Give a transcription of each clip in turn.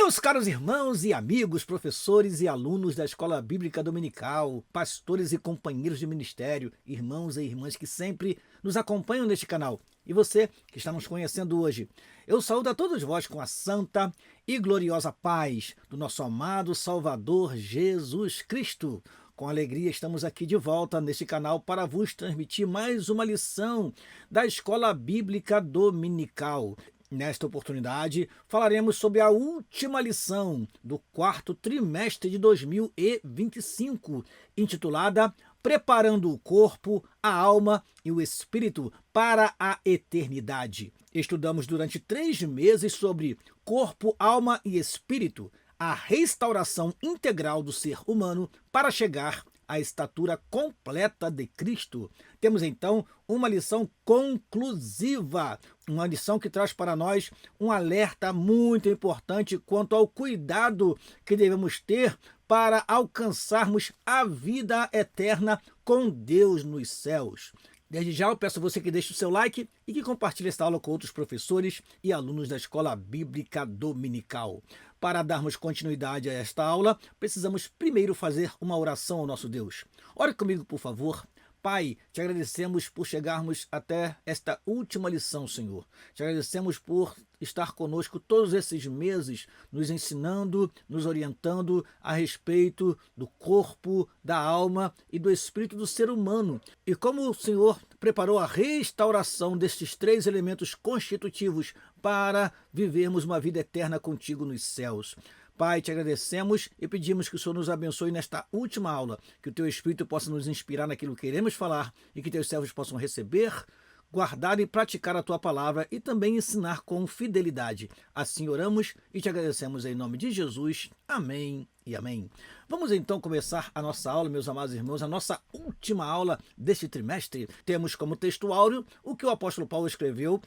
Meus caros irmãos e amigos, professores e alunos da Escola Bíblica Dominical, pastores e companheiros de ministério, irmãos e irmãs que sempre nos acompanham neste canal, e você que está nos conhecendo hoje, eu saúdo a todos vós com a santa e gloriosa paz do nosso amado Salvador Jesus Cristo. Com alegria estamos aqui de volta neste canal para vos transmitir mais uma lição da Escola Bíblica Dominical. Nesta oportunidade, falaremos sobre a última lição do quarto trimestre de 2025, intitulada Preparando o Corpo, a Alma e o Espírito para a Eternidade. Estudamos durante 3 meses sobre corpo, alma e espírito, a restauração integral do ser humano para chegar à estatura completa de Cristo. Temos então uma lição conclusiva, uma lição que traz para nós um alerta muito importante quanto ao cuidado que devemos ter para alcançarmos a vida eterna com Deus nos céus. Desde já eu peço a você que deixe o seu like e que compartilhe esta aula com outros professores e alunos da Escola Bíblica Dominical. Para darmos continuidade a esta aula, precisamos primeiro fazer uma oração ao nosso Deus. Ore comigo, por favor. Pai, te agradecemos por chegarmos até esta última lição, Senhor. Te agradecemos por estar conosco todos esses meses, nos ensinando, nos orientando a respeito do corpo, da alma e do espírito do ser humano. E como o Senhor preparou a restauração destes 3 elementos constitutivos para vivermos uma vida eterna contigo nos céus. Pai, te agradecemos e pedimos que o Senhor nos abençoe nesta última aula, que o teu Espírito possa nos inspirar naquilo que queremos falar e que teus servos possam receber, guardar e praticar a tua palavra e também ensinar com fidelidade. Assim oramos e te agradecemos em nome de Jesus. Amém e amém. Vamos então começar a nossa aula, meus amados irmãos, a nossa última aula deste trimestre. Temos como texto áureo o que o apóstolo Paulo escreveu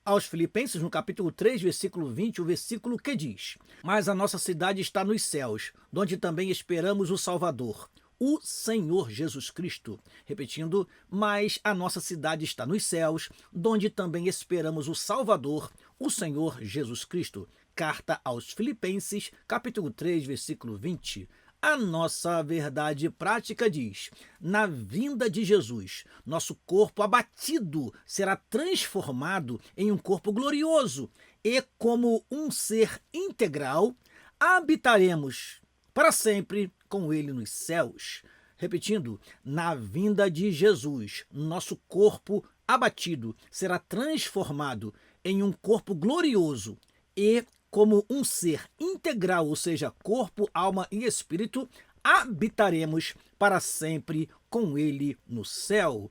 aos Filipenses, no capítulo 3, versículo 20, o versículo que diz: Mas a nossa cidade está nos céus, donde também esperamos o Salvador, o Senhor Jesus Cristo. Repetindo, mas a nossa cidade está nos céus, donde também esperamos o Salvador, o Senhor Jesus Cristo. Carta aos Filipenses, capítulo 3, versículo 20. A nossa verdade prática diz: na vinda de Jesus, nosso corpo abatido será transformado em um corpo glorioso e, como um ser integral, habitaremos para sempre com ele nos céus. Repetindo, na vinda de Jesus, nosso corpo abatido será transformado em um corpo glorioso e, como um ser integral, ou seja, corpo, alma e espírito, habitaremos para sempre com ele no céu.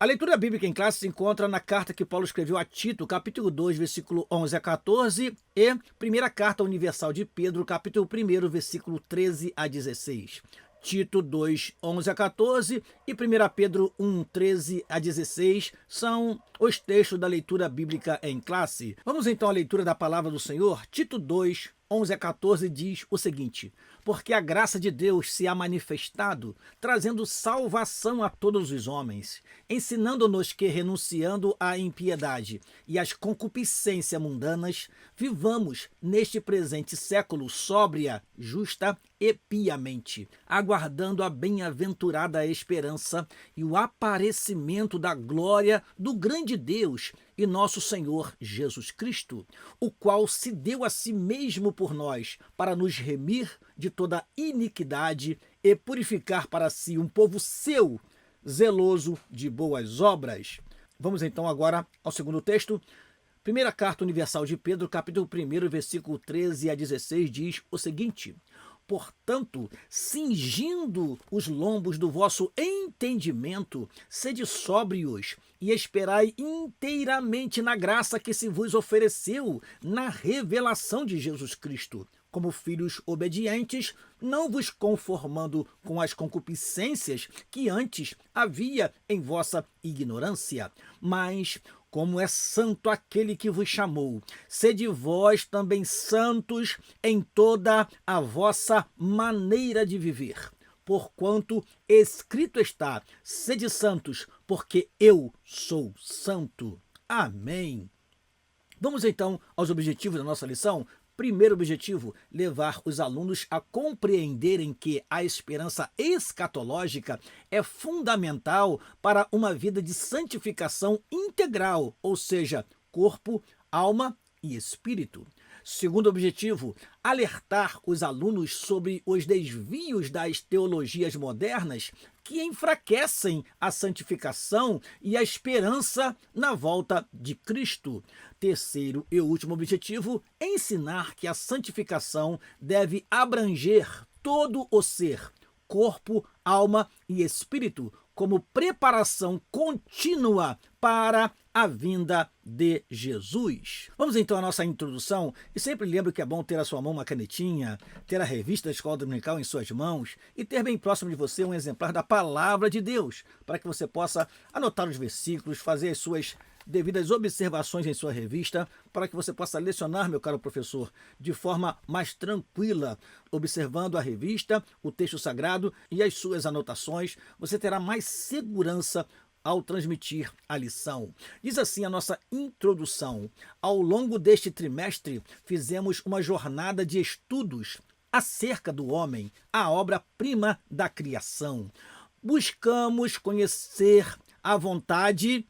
A leitura bíblica em classe se encontra na carta que Paulo escreveu a Tito, capítulo 2, versículo 11 a 14, e primeira carta universal de Pedro, capítulo 1, versículo 13 a 16. Tito 2, 11 a 14 e 1 Pedro 1, 13 a 16 são os textos da leitura bíblica em classe. Vamos então à leitura da palavra do Senhor. Tito 2, 11 a 14 diz o seguinte: porque a graça de Deus se há manifestado, trazendo salvação a todos os homens, ensinando-nos que, renunciando à impiedade e às concupiscências mundanas, vivamos neste presente século sóbria, justa e piamente, aguardando a bem-aventurada esperança e o aparecimento da glória do grande Deus e nosso Senhor Jesus Cristo, o qual se deu a si mesmo por nós, para nos remir de toda iniquidade e purificar para si um povo seu, zeloso de boas obras. Vamos então agora ao segundo texto. Primeira carta universal de Pedro, capítulo 1, versículo 13 a 16, diz o seguinte: portanto, cingindo os lombos do vosso entendimento, sede sóbrios e esperai inteiramente na graça que se vos ofereceu na revelação de Jesus Cristo. Como filhos obedientes, não vos conformando com as concupiscências que antes havia em vossa ignorância, mas como é santo aquele que vos chamou, sede vós também santos em toda a vossa maneira de viver. Porquanto escrito está: sede santos, porque eu sou santo. Amém. Vamos então aos objetivos da nossa lição. Primeiro objetivo, levar os alunos a compreenderem que a esperança escatológica é fundamental para uma vida de santificação integral, ou seja, corpo, alma e espírito. Segundo objetivo, alertar os alunos sobre os desvios das teologias modernas que enfraquecem a santificação e a esperança na volta de Cristo. Terceiro e último objetivo, ensinar que a santificação deve abranger todo o ser, corpo, alma e espírito, como preparação contínua para a vinda de Jesus. Vamos então à nossa introdução, e sempre lembro que é bom ter à sua mão uma canetinha, ter a revista da Escola Dominical em suas mãos e ter bem próximo de você um exemplar da Palavra de Deus, para que você possa anotar os versículos, fazer as suas devidas observações em sua revista, para que você possa lecionar, meu caro professor, de forma mais tranquila, observando a revista, o texto sagrado e as suas anotações. Você terá mais segurança ao transmitir a lição. Diz assim a nossa introdução: ao longo deste trimestre, fizemos uma jornada de estudos acerca do homem, a obra-prima da criação. Buscamos conhecer a vontade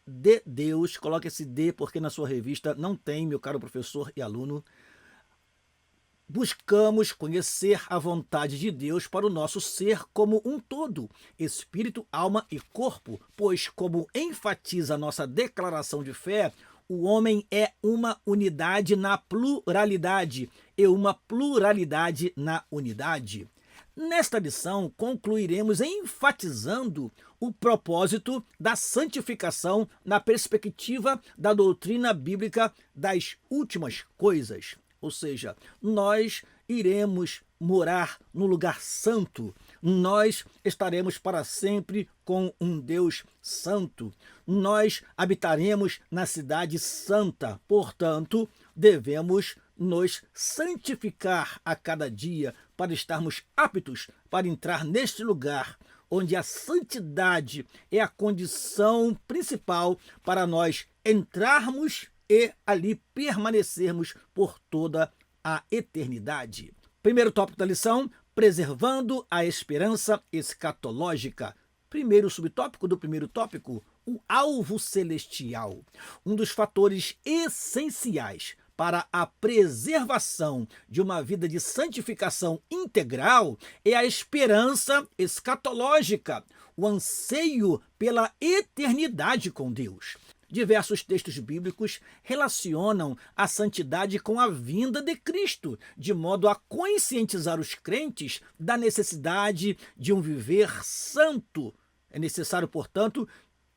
de Deus. Coloque esse D porque na sua revista não tem, meu caro professor e aluno. Buscamos conhecer a vontade de Deus para o nosso ser como um todo, espírito, alma e corpo, pois, como enfatiza a nossa declaração de fé, o homem é uma unidade na pluralidade e uma pluralidade na unidade. Nesta lição, concluiremos enfatizando o propósito da santificação na perspectiva da doutrina bíblica das últimas coisas. Ou seja, nós iremos morar no lugar santo, nós estaremos para sempre com um Deus santo, nós habitaremos na cidade santa, portanto, devemos nos santificar a cada dia para estarmos aptos para entrar neste lugar, onde a santidade é a condição principal para nós entrarmos e ali permanecermos por toda a eternidade. Primeiro tópico da lição, preservando a esperança escatológica. Primeiro subtópico do primeiro tópico, o alvo celestial. Um dos fatores essenciais para a preservação de uma vida de santificação integral é a esperança escatológica, o anseio pela eternidade com Deus. Diversos textos bíblicos relacionam a santidade com a vinda de Cristo, de modo a conscientizar os crentes da necessidade de um viver santo. É necessário, portanto,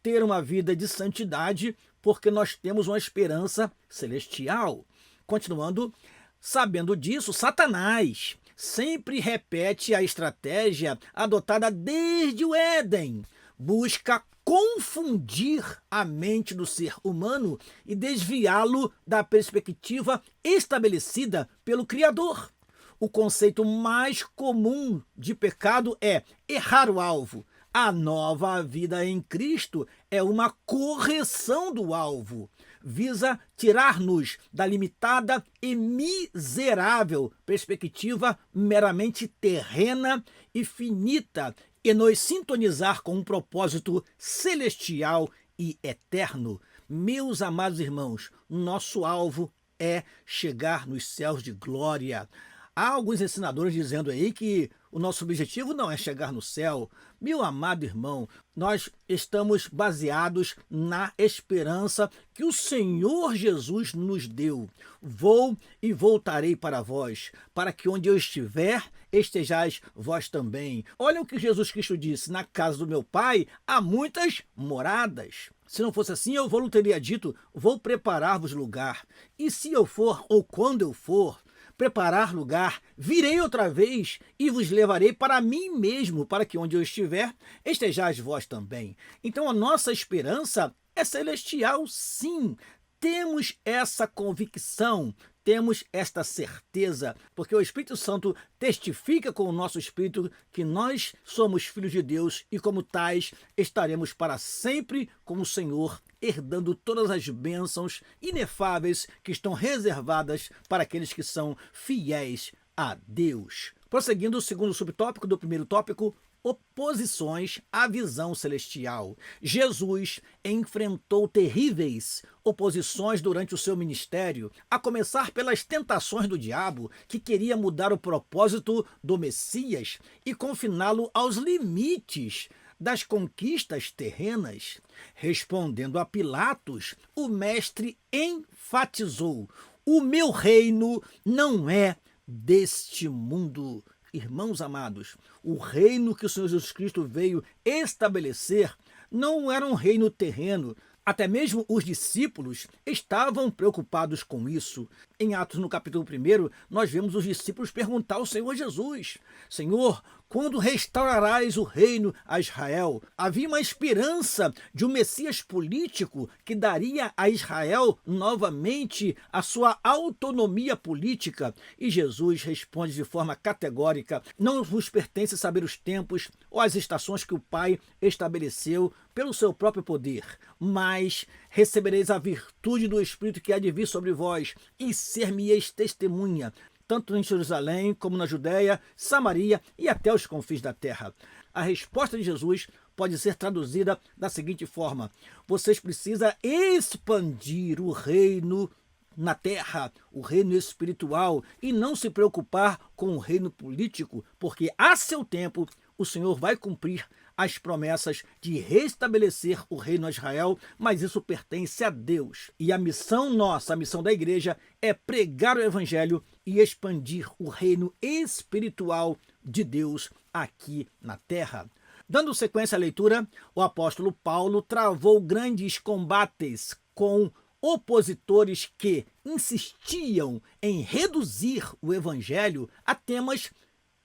ter uma vida de santidade, porque nós temos uma esperança celestial. Continuando, sabendo disso, Satanás sempre repete a estratégia adotada desde o Éden. Busca confundir a mente do ser humano e desviá-lo da perspectiva estabelecida pelo Criador. O conceito mais comum de pecado é errar o alvo. A nova vida em Cristo é uma correção do alvo. Visa tirar-nos da limitada e miserável perspectiva meramente terrena e finita e nos sintonizar com um propósito celestial e eterno. Meus amados irmãos, nosso alvo é chegar nos céus de glória. Há alguns ensinadores dizendo aí que o nosso objetivo não é chegar no céu. Meu amado irmão, nós estamos baseados na esperança que o Senhor Jesus nos deu. Vou e voltarei para vós, para que onde eu estiver, estejais vós também. Olha o que Jesus Cristo disse: na casa do meu Pai há muitas moradas. Se não fosse assim, eu vou teria dito: vou preparar-vos lugar. E se eu for, ou quando eu for, preparar lugar, virei outra vez e vos levarei para mim mesmo, para que onde eu estiver, estejais vós também. Então a nossa esperança é celestial, sim. Temos essa convicção, temos esta certeza, porque o Espírito Santo testifica com o nosso espírito que nós somos filhos de Deus e, como tais, estaremos para sempre com o Senhor, herdando todas as bênçãos inefáveis que estão reservadas para aqueles que são fiéis a Deus. Prosseguindo, o segundo subtópico do primeiro tópico, oposições à visão celestial. Jesus enfrentou terríveis oposições durante o seu ministério, a começar pelas tentações do diabo, que queria mudar o propósito do Messias e confiná-lo aos limites das conquistas terrenas. Respondendo a Pilatos, o mestre enfatizou: o meu reino não é deste mundo. Irmãos amados, o reino que o Senhor Jesus Cristo veio estabelecer não era um reino terreno. Até mesmo os discípulos estavam preocupados com isso. Em Atos, no capítulo 1, nós vemos os discípulos perguntar ao Senhor Jesus: Senhor, quando restaurarás o reino a Israel? Havia uma esperança de um Messias político que daria a Israel novamente a sua autonomia política. E Jesus responde de forma categórica: não vos pertence saber os tempos ou as estações que o Pai estabeleceu pelo seu próprio poder, mas recebereis a virtude do Espírito que há de vir sobre vós, e ser-me-eis testemunha, tanto em Jerusalém como na Judéia, Samaria e até os confins da terra. A resposta de Jesus pode ser traduzida da seguinte forma: vocês precisam expandir o reino na terra, o reino espiritual, e não se preocupar com o reino político, porque a seu tempo o Senhor vai cumprir as promessas de restabelecer o reino a Israel, mas isso pertence a Deus. E a missão nossa, a missão da igreja, é pregar o evangelho e expandir o reino espiritual de Deus aqui na terra. Dando sequência à leitura, o apóstolo Paulo travou grandes combates com opositores que insistiam em reduzir o evangelho a temas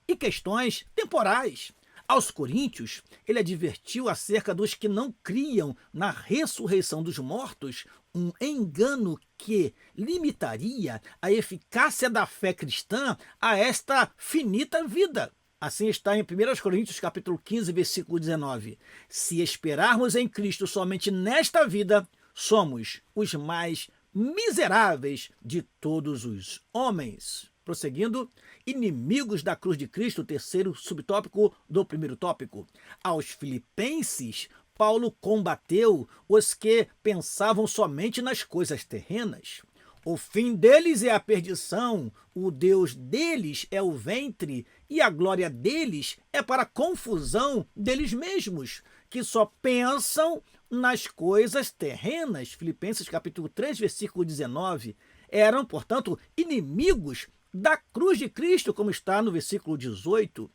e questões temporais. Aos coríntios, ele advertiu acerca dos que não criam na ressurreição dos mortos, um engano que limitaria a eficácia da fé cristã a esta finita vida. Assim está em 1 Coríntios capítulo 15, versículo 19. Se esperarmos em Cristo somente nesta vida, somos os mais miseráveis de todos os homens. Prosseguindo, inimigos da cruz de Cristo, o terceiro subtópico do primeiro tópico. Aos filipenses, Paulo combateu os que pensavam somente nas coisas terrenas. O fim deles é a perdição, o Deus deles é o ventre, e a glória deles é para a confusão deles mesmos, que só pensam nas coisas terrenas. Filipenses capítulo 3, versículo 19. Eram, portanto, inimigos da cruz de Cristo, como está no versículo 18.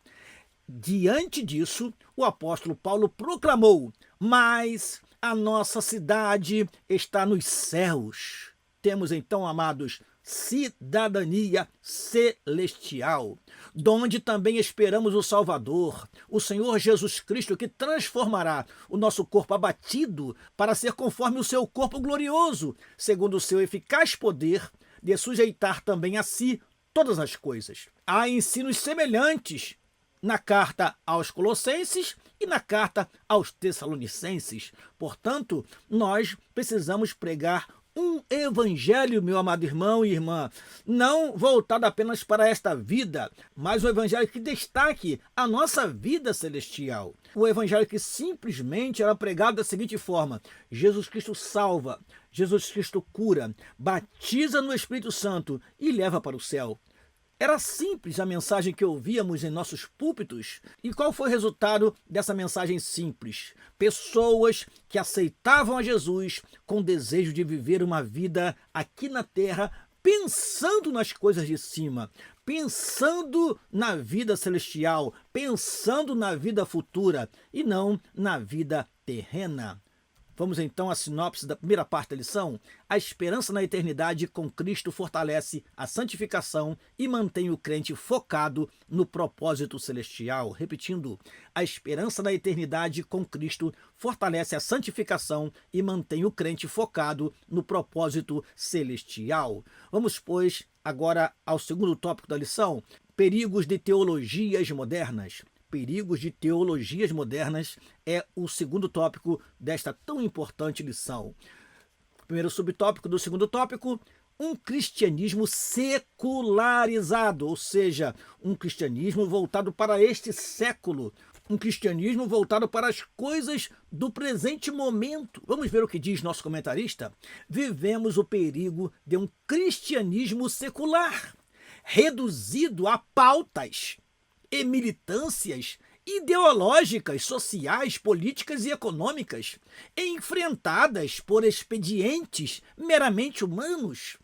Diante disso, o apóstolo Paulo proclamou: mas a nossa cidade está nos céus. Temos então, amados, cidadania celestial, donde também esperamos o Salvador, o Senhor Jesus Cristo, que transformará o nosso corpo abatido para ser conforme o seu corpo glorioso, segundo o seu eficaz poder de sujeitar também a si todas as coisas. Há ensinos semelhantes na carta aos Colossenses e na carta aos Tessalonicenses. Portanto, nós precisamos pregar um evangelho, meu amado irmão e irmã, não voltado apenas para esta vida, mas um evangelho que destaque a nossa vida celestial. O evangelho que simplesmente era pregado da seguinte forma: Jesus Cristo salva, Jesus Cristo cura, batiza no Espírito Santo e leva para o céu. Era simples a mensagem que ouvíamos em nossos púlpitos. E qual foi o resultado dessa mensagem simples? Pessoas que aceitavam a Jesus com desejo de viver uma vida aqui na terra, pensando nas coisas de cima, pensando na vida celestial, pensando na vida futura e não na vida terrena. Vamos então à sinopse da primeira parte da lição. A esperança na eternidade com Cristo fortalece a santificação e mantém o crente focado no propósito celestial. Repetindo, a esperança na eternidade com Cristo fortalece a santificação e mantém o crente focado no propósito celestial. Vamos, pois, agora ao segundo tópico da lição: perigos de teologias modernas. Perigos de teologias modernas é o segundo tópico desta tão importante lição. Primeiro subtópico do segundo tópico: um cristianismo secularizado, ou seja, um cristianismo voltado para este século, um cristianismo voltado para as coisas do presente momento. Vamos ver o que diz nosso comentarista? Vivemos o perigo de um cristianismo secular, reduzido a pautas e militâncias ideológicas, sociais, políticas e econômicas, enfrentadas por expedientes meramente humanos.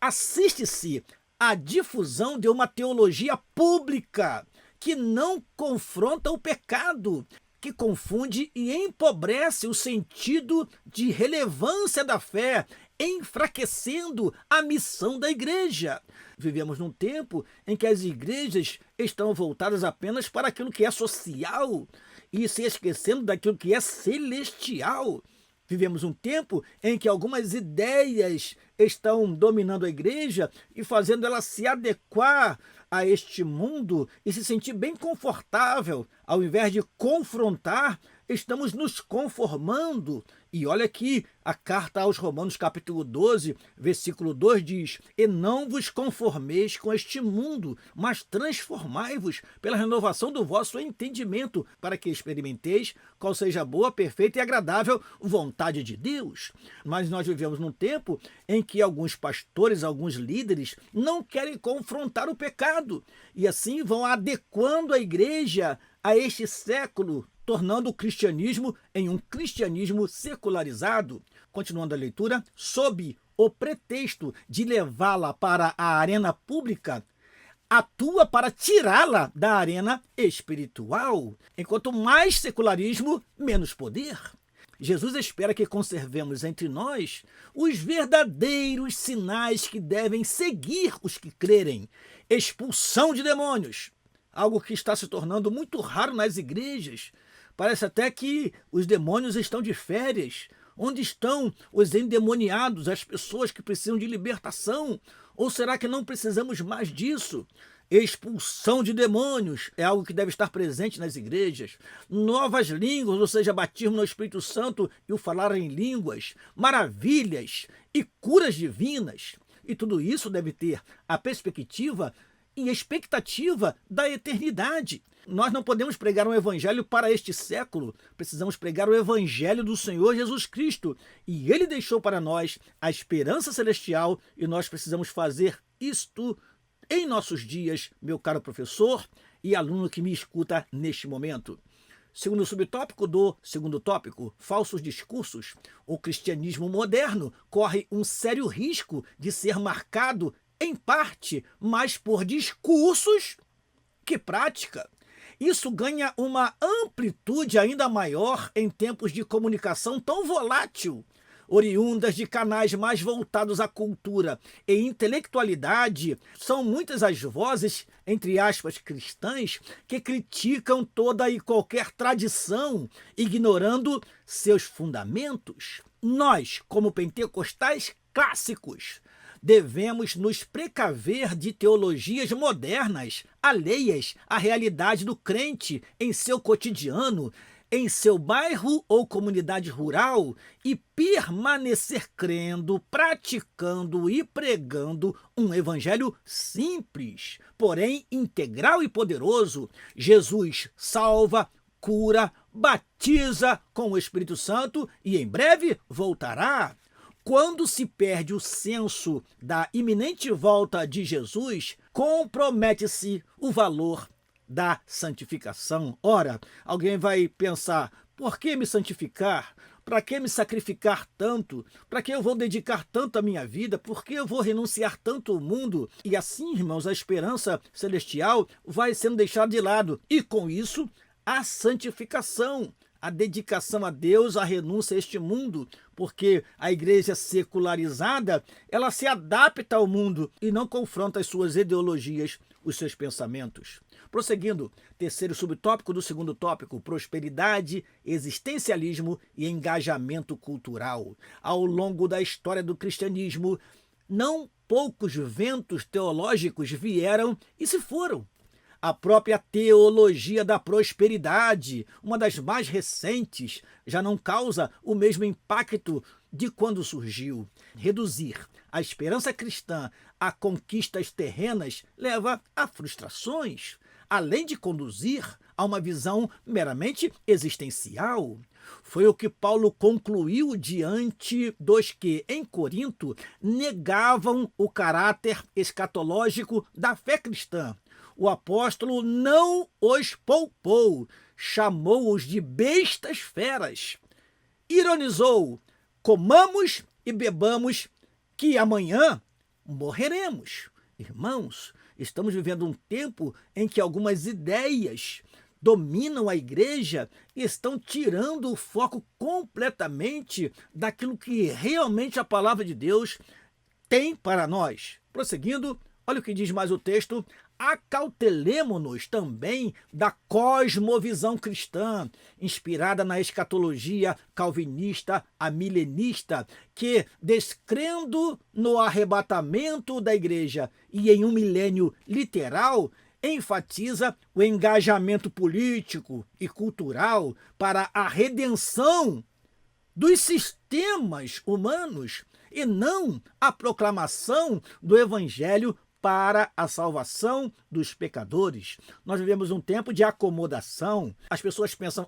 Assiste-se à difusão de uma teologia pública que não confronta o pecado, que confunde e empobrece o sentido de relevância da fé, enfraquecendo a missão da igreja. Vivemos num tempo em que as igrejas estão voltadas apenas para aquilo que é social e se esquecendo daquilo que é celestial. Vivemos um tempo em que algumas ideias estão dominando a igreja e fazendo ela se adequar a este mundo e se sentir bem confortável. Ao invés de confrontar, estamos nos conformando. E olha aqui, a carta aos Romanos, capítulo 12, versículo 2 diz: e não vos conformeis com este mundo, mas transformai-vos pela renovação do vosso entendimento, para que experimenteis qual seja a boa, perfeita e agradável vontade de Deus. Mas nós vivemos num tempo em que alguns pastores, alguns líderes, não querem confrontar o pecado, e assim vão adequando a igreja a este século, tornando o cristianismo em um cristianismo secularizado. Continuando a leitura, sob o pretexto de levá-la para a arena pública, atua para tirá-la da arena espiritual. Enquanto mais secularismo, menos poder. Jesus espera que conservemos entre nós os verdadeiros sinais que devem seguir os que crerem. Expulsão de demônios, algo que está se tornando muito raro nas igrejas. Parece até que os demônios estão de férias. Onde estão os endemoniados, as pessoas que precisam de libertação? Ou será que não precisamos mais disso? Expulsão de demônios é algo que deve estar presente nas igrejas. Novas línguas, ou seja, batismo no Espírito Santo e o falar em línguas. Maravilhas e curas divinas. E tudo isso deve ter a perspectiva e expectativa da eternidade. Nós não podemos pregar um evangelho para este século, precisamos pregar o evangelho do Senhor Jesus Cristo. E Ele deixou para nós a esperança celestial e nós precisamos fazer isto em nossos dias, meu caro professor e aluno que me escuta neste momento. Segundo subtópico do segundo tópico, falsos discursos. O cristianismo moderno corre um sério risco de ser marcado, em parte, mais por discursos que prática. Isso ganha uma amplitude ainda maior em tempos de comunicação tão volátil, oriundas de canais mais voltados à cultura e intelectualidade. São muitas as vozes, entre aspas, cristãs, que criticam toda e qualquer tradição, ignorando seus fundamentos. Nós, como pentecostais clássicos, devemos nos precaver de teologias modernas, alheias à realidade do crente em seu cotidiano, em seu bairro ou comunidade rural, e permanecer crendo, praticando e pregando um evangelho simples, porém integral e poderoso. Jesus salva, cura, batiza com o Espírito Santo e em breve voltará. Quando se perde o senso da iminente volta de Jesus, compromete-se o valor da santificação. Ora, alguém vai pensar: por que me santificar? Para que me sacrificar tanto? Para que eu vou dedicar tanto a minha vida? Por que eu vou renunciar tanto ao mundo? E assim, irmãos, a esperança celestial vai sendo deixada de lado. E com isso, a santificação, a dedicação a Deus, a renúncia a este mundo, porque a igreja secularizada, ela se adapta ao mundo e não confronta as suas ideologias, os seus pensamentos. Prosseguindo, terceiro subtópico do segundo tópico: prosperidade, existencialismo e engajamento cultural. Ao longo da história do cristianismo, não poucos ventos teológicos vieram e se foram. A própria teologia da prosperidade, uma das mais recentes, já não causa o mesmo impacto de quando surgiu. Reduzir a esperança cristã a conquistas terrenas leva a frustrações, além de conduzir a uma visão meramente existencial. Foi o que Paulo concluiu diante dos que, em Corinto, negavam o caráter escatológico da fé cristã. O apóstolo não os poupou, chamou-os de bestas feras. Ironizou: comamos e bebamos, que amanhã morreremos. Irmãos, estamos vivendo um tempo em que algumas ideias dominam a igreja e estão tirando o foco completamente daquilo que realmente a palavra de Deus tem para nós. Prosseguindo, olha o que diz mais o texto: acautelemo-nos também da cosmovisão cristã, inspirada na escatologia calvinista amilenista, que, descrendo no arrebatamento da igreja e em um milênio literal, enfatiza o engajamento político e cultural para a redenção dos sistemas humanos e não a proclamação do evangelho para a salvação dos pecadores. Nós vivemos um tempo de acomodação. As pessoas pensam: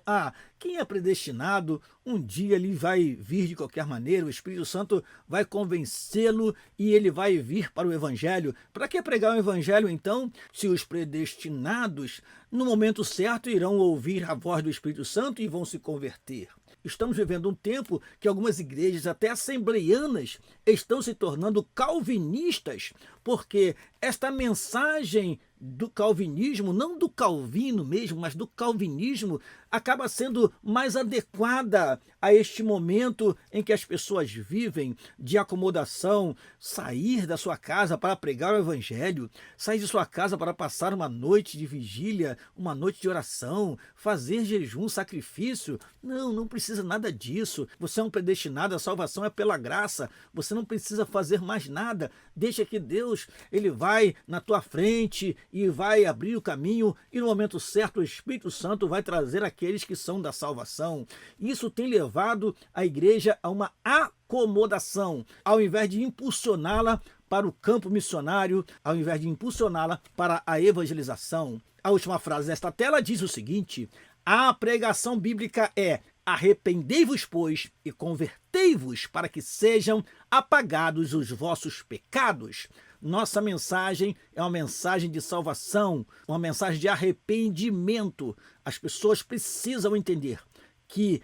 quem é predestinado, um dia ele vai vir de qualquer maneira, o Espírito Santo vai convencê-lo e ele vai vir para o evangelho. Para que pregar o evangelho, então, se os predestinados, no momento certo, irão ouvir a voz do Espírito Santo e vão se converter? Estamos vivendo um tempo que algumas igrejas, até assembleianas, estão se tornando calvinistas, porque esta mensagem do calvinismo, não do Calvino mesmo, mas do calvinismo, acaba sendo mais adequada a este momento em que as pessoas vivem de acomodação. Sair da sua casa para pregar o evangelho, sair de sua casa para passar uma noite de vigília, uma noite de oração, fazer jejum, sacrifício. Não precisa nada disso. Você é um predestinado, a salvação é pela graça. Você não precisa fazer mais nada. Deixa que Deus, ele vai na tua frente e vai abrir o caminho, e no momento certo o Espírito Santo vai trazer aqueles que são da salvação. Isso tem levado a igreja a uma acomodação, ao invés de impulsioná-la para o campo missionário, ao invés de impulsioná-la para a evangelização. A última frase desta tela diz o seguinte: a pregação bíblica é: arrependei-vos, pois, e convertei-vos, para que sejam apagados os vossos pecados. Nossa mensagem é uma mensagem de salvação, uma mensagem de arrependimento. As pessoas precisam entender que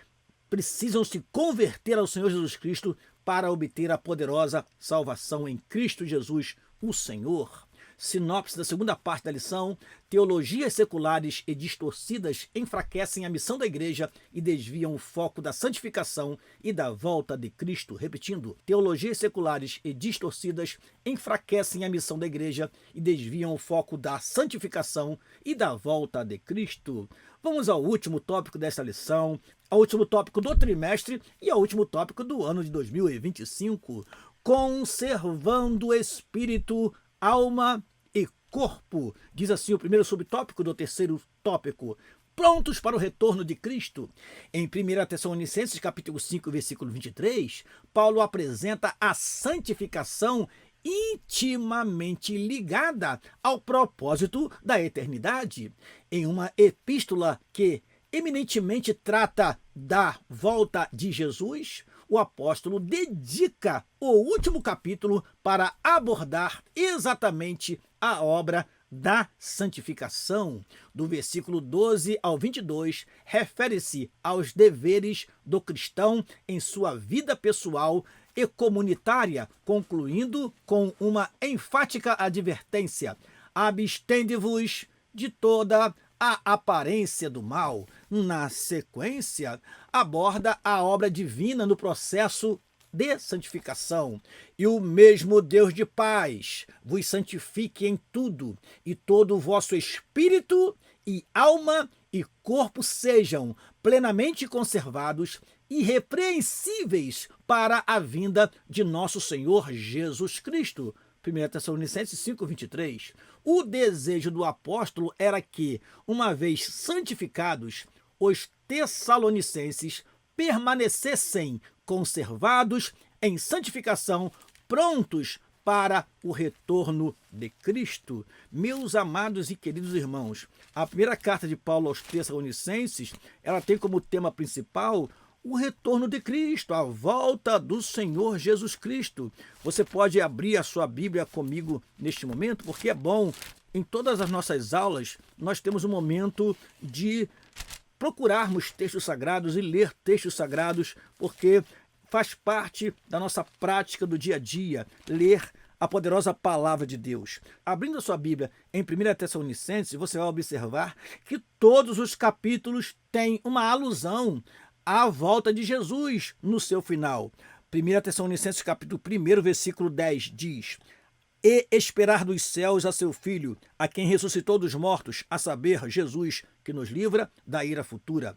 precisam se converter ao Senhor Jesus Cristo para obter a poderosa salvação em Cristo Jesus, o Senhor. Sinopse da segunda parte da lição: teologias seculares e distorcidas enfraquecem a missão da igreja e desviam o foco da santificação e da volta de Cristo. Repetindo: teologias seculares e distorcidas enfraquecem a missão da igreja e desviam o foco da santificação e da volta de Cristo. Vamos ao último tópico desta lição, ao último tópico do trimestre e ao último tópico do ano de 2025. Conservando o espírito, alma e corpo. Diz assim o primeiro subtópico do terceiro tópico: prontos para o retorno de Cristo. Em 1 Tessalonicenses capítulo 5, versículo 23, Paulo apresenta a santificação intimamente ligada ao propósito da eternidade. Em uma epístola que eminentemente trata da volta de Jesus, o apóstolo dedica o último capítulo para abordar exatamente a obra da santificação. Do versículo 12 ao 22, refere-se aos deveres do cristão em sua vida pessoal e comunitária, concluindo com uma enfática advertência: abstende-vos de toda a aparência do mal. Na sequência, aborda a obra divina no processo de santificação. E o mesmo Deus de paz vos santifique em tudo, e todo o vosso espírito e alma e corpo sejam plenamente conservados, irrepreensíveis para a vinda de nosso Senhor Jesus Cristo. 1 Tessalonicenses 5:23. O desejo do apóstolo era que, uma vez santificados, os tessalonicenses permanecessem conservados em santificação, prontos para o retorno de Cristo. Meus amados e queridos irmãos, a primeira carta de Paulo aos Tessalonicenses, ela tem como tema principal o retorno de Cristo, a volta do Senhor Jesus Cristo. Você pode abrir a sua Bíblia comigo neste momento, porque é bom, em todas as nossas aulas, nós temos um momento de procurarmos textos sagrados e ler textos sagrados, porque faz parte da nossa prática do dia a dia, ler a poderosa palavra de Deus. Abrindo a sua Bíblia em 1 Tessalonicenses, você vai observar que todos os capítulos têm uma alusão à volta de Jesus no seu final. 1 Tessalonicenses capítulo 1, versículo 10 diz: "E esperar dos céus a seu Filho, a quem ressuscitou dos mortos, a saber, Jesus, que nos livra da ira futura."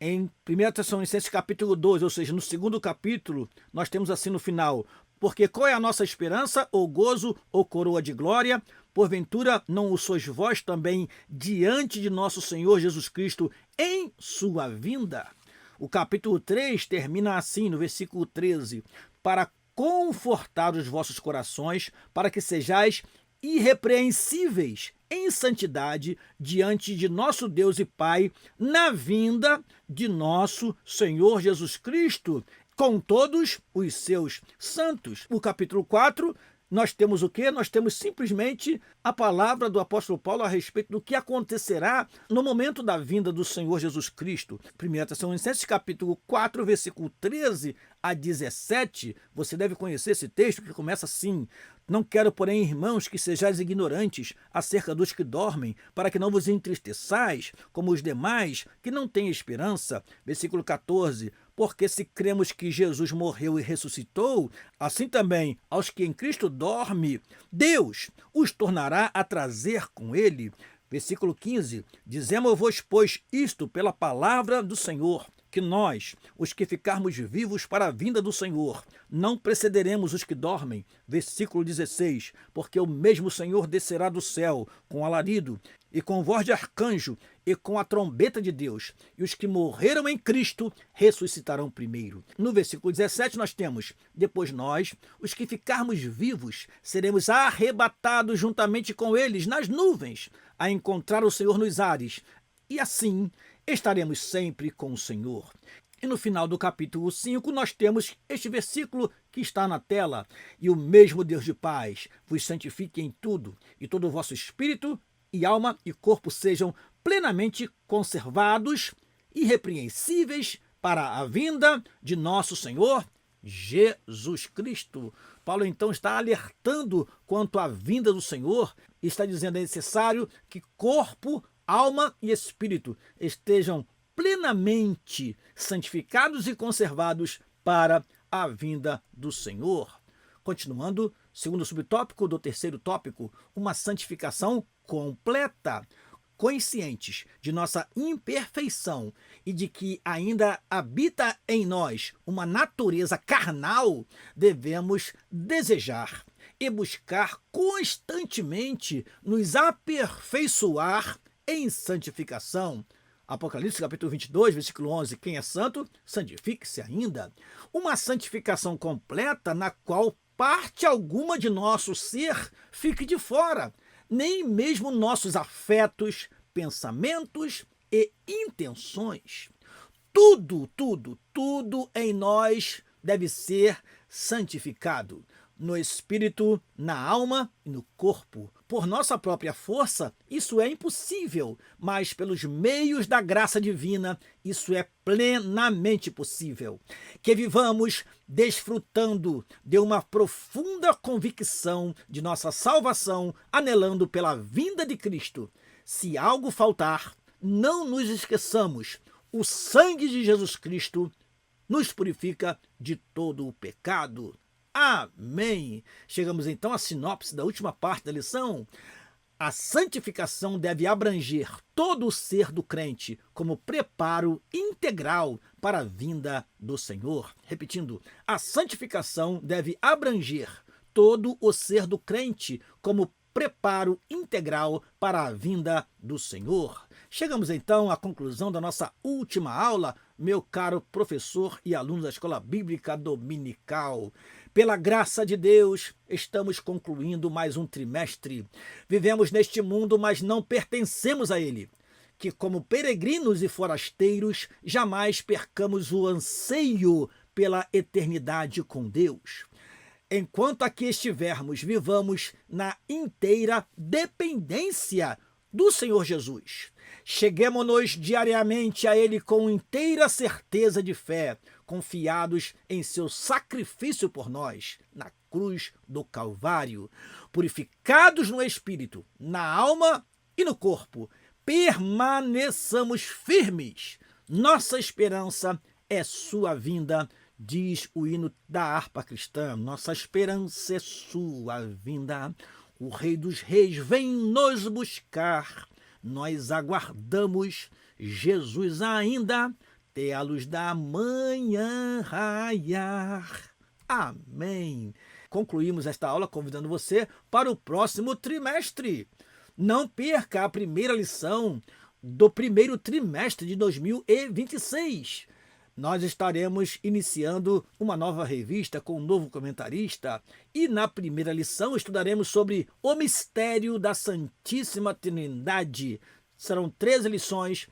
Em 1 Tessalonicenses capítulo 2, ou seja, no segundo capítulo, nós temos assim no final: "Porque qual é a nossa esperança, ou gozo, ou coroa de glória? Porventura não o sois vós também diante de nosso Senhor Jesus Cristo em sua vinda?" O capítulo 3 termina assim, no versículo 13: "Para confortar os vossos corações, para que sejais irrepreensíveis em santidade diante de nosso Deus e Pai, na vinda de nosso Senhor Jesus Cristo, com todos os seus santos." O capítulo 4, nós temos o quê? Nós temos simplesmente a palavra do apóstolo Paulo a respeito do que acontecerá no momento da vinda do Senhor Jesus Cristo. 1 Tessalonicenses capítulo 4, versículo 13 a 17, você deve conhecer esse texto que começa assim: "Não quero, porém, irmãos, que sejais ignorantes acerca dos que dormem, para que não vos entristeçais, como os demais, que não têm esperança." Versículo 14: "Porque se cremos que Jesus morreu e ressuscitou, assim também aos que em Cristo dorme, Deus os tornará a trazer com ele." Versículo 15: "Dizemos-vos, pois, isto pela palavra do Senhor, que nós, os que ficarmos vivos para a vinda do Senhor, não precederemos os que dormem." Versículo 16: "Porque o mesmo Senhor descerá do céu com alarido, e com voz de arcanjo, e com a trombeta de Deus, e os que morreram em Cristo ressuscitarão primeiro." No versículo 17 nós temos: "Depois nós, os que ficarmos vivos, seremos arrebatados juntamente com eles nas nuvens, a encontrar o Senhor nos ares, e assim estaremos sempre com o Senhor." E no final do capítulo 5 nós temos este versículo que está na tela: "E o mesmo Deus de paz vos santifique em tudo, e todo o vosso espírito e alma e corpo sejam plenamente conservados, irrepreensíveis para a vinda de nosso Senhor Jesus Cristo." Paulo então está alertando quanto à vinda do Senhor e está dizendo: é necessário que corpo, alma e espírito estejam plenamente santificados e conservados para a vinda do Senhor. Continuando, segundo subtópico do terceiro tópico, uma santificação completa. Conscientes de nossa imperfeição e de que ainda habita em nós uma natureza carnal, devemos desejar e buscar constantemente nos aperfeiçoar em santificação. Apocalipse capítulo 22, versículo 11: "Quem é santo, santifique-se ainda." Uma santificação completa na qual parte alguma de nosso ser fique de fora, nem mesmo nossos afetos, pensamentos e intenções. Tudo em nós deve ser santificado, no espírito, na alma e no corpo. Por nossa própria força, isso é impossível, mas pelos meios da graça divina, isso é plenamente possível. Que vivamos desfrutando de uma profunda convicção de nossa salvação, anelando pela vinda de Cristo. Se algo faltar, não nos esqueçamos: o sangue de Jesus Cristo nos purifica de todo o pecado. Amém! Chegamos então à sinopse da última parte da lição. A santificação deve abranger todo o ser do crente como preparo integral para a vinda do Senhor. Repetindo, a santificação deve abranger todo o ser do crente como preparo integral para a vinda do Senhor. Chegamos então à conclusão da nossa última aula, meu caro professor e aluno da Escola Bíblica Dominical. Pela graça de Deus, estamos concluindo mais um trimestre. Vivemos neste mundo, mas não pertencemos a ele. Que como peregrinos e forasteiros, jamais percamos o anseio pela eternidade com Deus. Enquanto aqui estivermos, vivamos na inteira dependência do Senhor Jesus. Cheguemo-nos diariamente a Ele com inteira certeza de fé, confiados em seu sacrifício por nós, na cruz do Calvário. Purificados no Espírito, na alma e no corpo, permaneçamos firmes. Nossa esperança é sua vinda, diz o hino da harpa cristã. Nossa esperança é sua vinda. O Rei dos Reis vem nos buscar. Nós aguardamos Jesus ainda, até a luz da manhã raiar. Amém. Concluímos esta aula convidando você para o próximo trimestre. Não perca a primeira lição do primeiro trimestre de 2026. Nós estaremos iniciando uma nova revista com um novo comentarista e na primeira lição estudaremos sobre o mistério da Santíssima Trindade. Serão 13 lições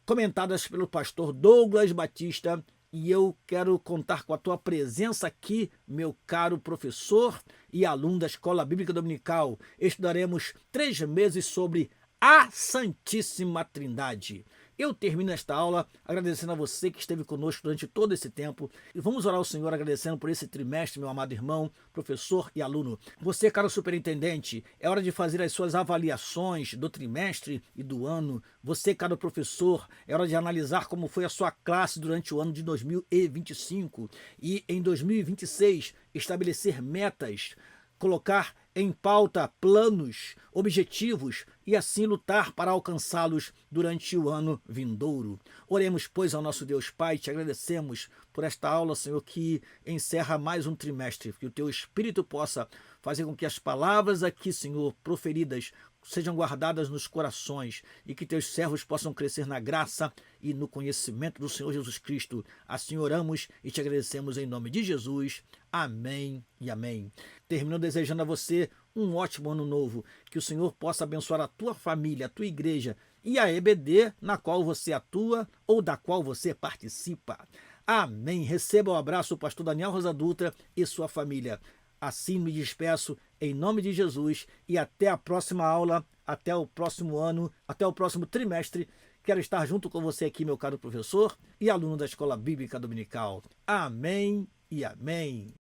comentadas pelo pastor Douglas Batista e eu quero contar com a tua presença aqui, meu caro professor e aluno da Escola Bíblica Dominical. Estudaremos 3 meses sobre a Santíssima Trindade. Eu termino esta aula agradecendo a você que esteve conosco durante todo esse tempo e vamos orar ao Senhor agradecendo por esse trimestre, meu amado irmão, professor e aluno. Você, caro superintendente, é hora de fazer as suas avaliações do trimestre e do ano. Você, caro professor, é hora de analisar como foi a sua classe durante o ano de 2025 e em 2026 estabelecer metas, colocar em pauta planos, objetivos e assim lutar para alcançá-los durante o ano vindouro. Oremos, pois, ao nosso Deus Pai, te agradecemos por esta aula, Senhor, que encerra mais um trimestre, que o teu Espírito possa fazer com que as palavras aqui, Senhor, proferidas, sejam guardadas nos corações e que teus servos possam crescer na graça e no conhecimento do Senhor Jesus Cristo. Assim oramos e te agradecemos em nome de Jesus. Amém e amém. Termino desejando a você um ótimo ano novo, que o Senhor possa abençoar a tua família, a tua igreja e a EBD na qual você atua ou da qual você participa. Amém. Receba o abraço do pastor Daniel Rosa Dutra e sua família. Assim me despeço em nome de Jesus e até a próxima aula, até o próximo ano, até o próximo trimestre. Quero estar junto com você aqui, meu caro professor e aluno da Escola Bíblica Dominical. Amém e amém.